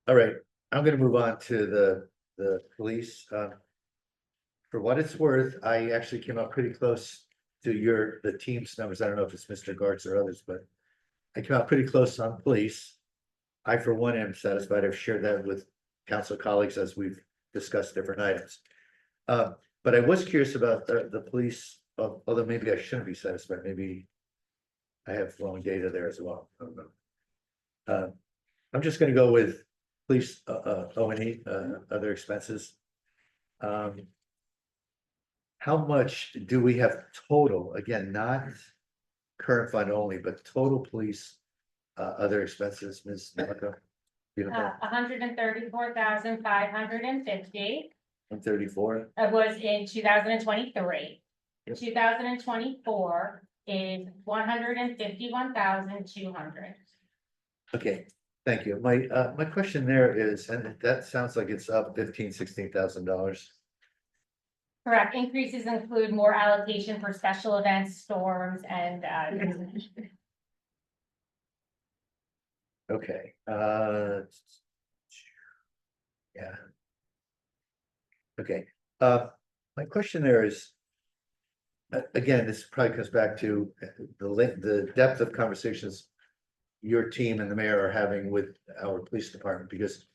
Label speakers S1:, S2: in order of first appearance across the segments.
S1: All right, I'm gonna move on to the police. For what it's worth, I actually came out pretty close to the team's numbers. I don't know if it's Mr. Gartz or others, but I came out pretty close on police. I, for one, am satisfied. I've shared that with council colleagues as we've discussed different items. But I was curious about the police, although maybe I shouldn't be satisfied, maybe I have wrong data there as well. I don't know. I'm just gonna go with police, O&E, other expenses. How much do we have total, again, not current fund only, but total police, other expenses, Ms. Malika? You know,
S2: 134,550.
S1: 134,
S2: Was in 2023.
S1: Yep.
S2: 2024 is 151,200.
S1: okay, thank you. My question there is, and that sounds like it's up $16,000.
S2: Correct. Increases include more allocation for special events, storms, and
S1: Okay, yeah. Okay, my question there is, again, this probably comes back to the depth of conversations your team and the mayor are having with our police department, because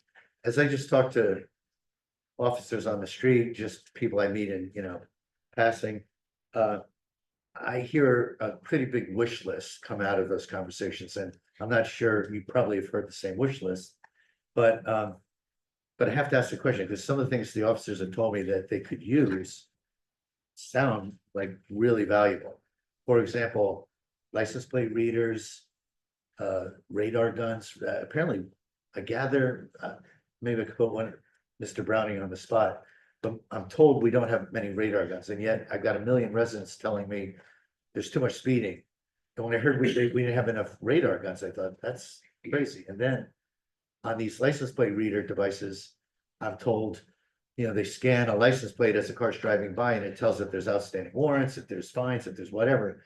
S1: as I just talked to officers on the street, just people I meet in, passing, I hear a pretty big wish list come out of those conversations, and I'm not sure, you probably have heard the same wish list, but I have to ask the question, because some of the things the officers have told me that they could use sound like really valuable. For example, license plate readers, radar guns. Apparently, I gather, maybe I could put Mr. Browning on the spot, but I'm told we don't have many radar guns, and yet I got a million residents telling me there's too much speeding. And when I heard we didn't have enough radar guns, I thought that's crazy. And then on these license plate reader devices, I'm told, they scan a license plate as the car's driving by, and it tells if there's outstanding warrants, if there's fines, if there's whatever.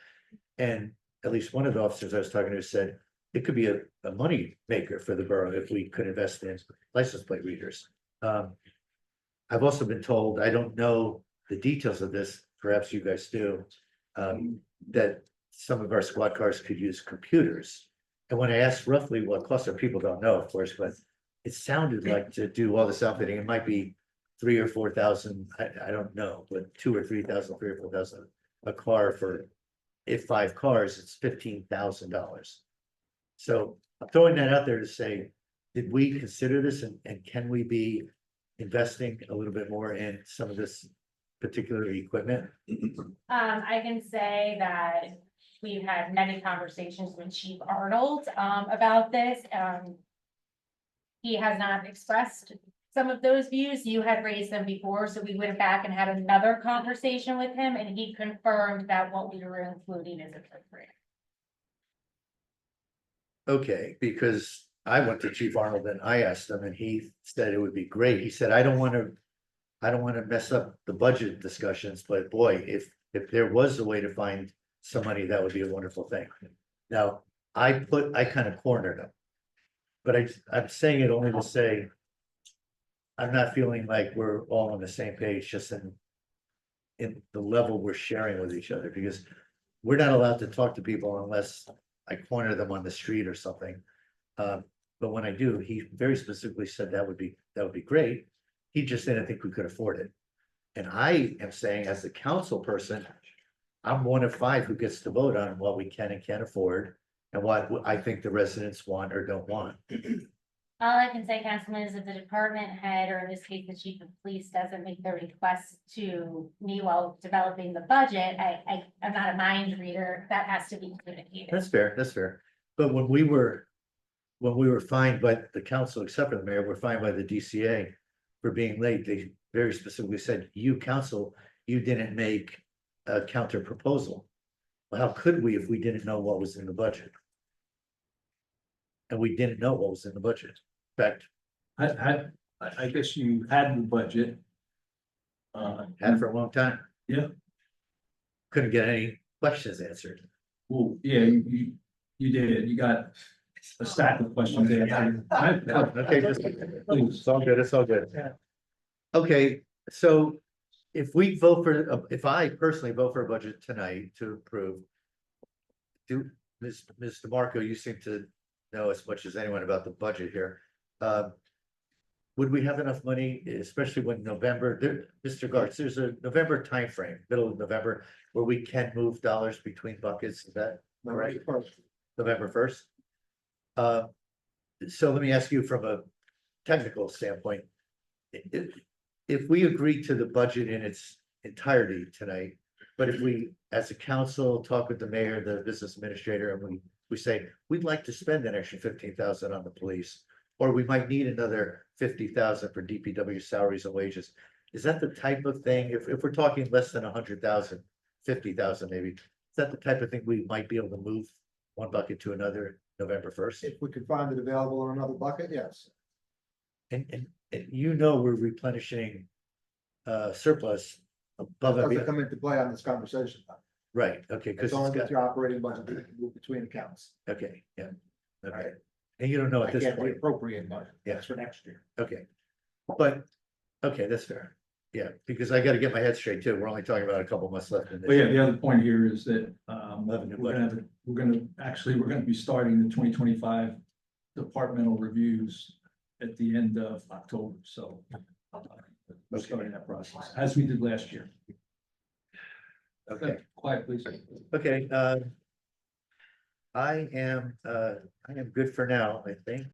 S1: And at least one of the officers I was talking to said it could be a money maker for the borough if we could invest in license plate readers. I've also been told, I don't know the details of this, perhaps you guys do, that some of our squad cars could use computers. And when I asked roughly what costs, people don't know, of course, but it sounded like to do all this outfitting, it might be 3,000 or 4,000, I don't know, but 2,000 or 3,000, 3,000 or 4,000 a car for, if 5 cars, it's $15,000. So I'm throwing that out there to say, did we consider this, and can we be investing a little bit more in some of this particular equipment?
S2: I can say that we've had many conversations with Chief Arnold about this. He has not expressed some of those views. You had raised them before, so we went back and had another conversation with him, and he confirmed that what we were including is appropriate.
S1: Okay, because I went to Chief Arnold and I asked him, and he said it would be great. He said, I don't want to mess up the budget discussions, but boy, if there was a way to find some money, that would be a wonderful thing. Now, I kind of cornered him, but I'm saying it only to say I'm not feeling like we're all on the same page, just in the level we're sharing with each other, because we're not allowed to talk to people unless I corner them on the street or something. But when I do, he very specifically said that would be great. He just didn't think we could afford it. And I am saying, as a council person, I'm one of 5 who gets to vote on what we can and can't afford, and what I think the residents want or don't want.
S2: All I can say, Councilman, is if the department head, or in this case, the chief of police, doesn't make the request to me while developing the budget, I'm not a mind reader. That has to be communicated.
S1: That's fair. But when we were fined by the council, except for the mayor, we're fined by the DCA for being late. They very specifically said, you council, you didn't make a counter proposal. Well, how could we if we didn't know what was in the budget? And we didn't know what was in the budget. In fact,
S3: I guess you had the budget.
S1: had it for a long time.
S3: Yeah.
S1: Couldn't get any questions answered.
S3: Well, yeah, you did. You got a stack of questions. to answer.
S1: Okay, it's all good, it's all good. Okay, so if we vote for, if I personally vote for a budget tonight to approve. Ms. DeMarco, you seem to know as much as anyone about the budget here. Would we have enough money, especially when November, Mr. Gartz, there's a November timeframe, middle of November, where we can move dollars between buckets, is that correct? November 1st. So let me ask you from a technical standpoint. If we agree to the budget in its entirety tonight, but if we, as a council, talk with the mayor, the business administrator, and we say, we'd like to spend an extra 15,000 on the police, or we might need another 50,000 for DPW salaries and wages. Is that the type of thing, if we're talking less than 100,000, 50,000 maybe, is that the type of thing we might be able to move one bucket to another November 1st?
S4: If we could find it available in another bucket, yes.
S1: And you know, we're replenishing surplus above
S4: That
S1: every,
S4: doesn't come into play on this conversation.
S1: right, okay, because
S4: It's only
S1: it's
S4: with
S1: got,
S4: your operating budget that you can move between accounts.
S1: okay, yeah, okay. And you don't know
S4: I
S1: at this
S4: can't
S1: point,
S4: reappropriate money.
S1: Yeah.
S4: That's for next year.
S1: okay. But, okay, that's fair. Yeah, because I gotta get my head straight too. We're only talking about a couple months left in this.
S3: But yeah, the other point here is that,
S1: Revenue
S3: we're gonna be starting the 2025 departmental reviews at the end of October, so. We're starting that process, as we did last year.
S1: Okay,
S3: Quiet, please.
S1: okay, I am good for now, I think.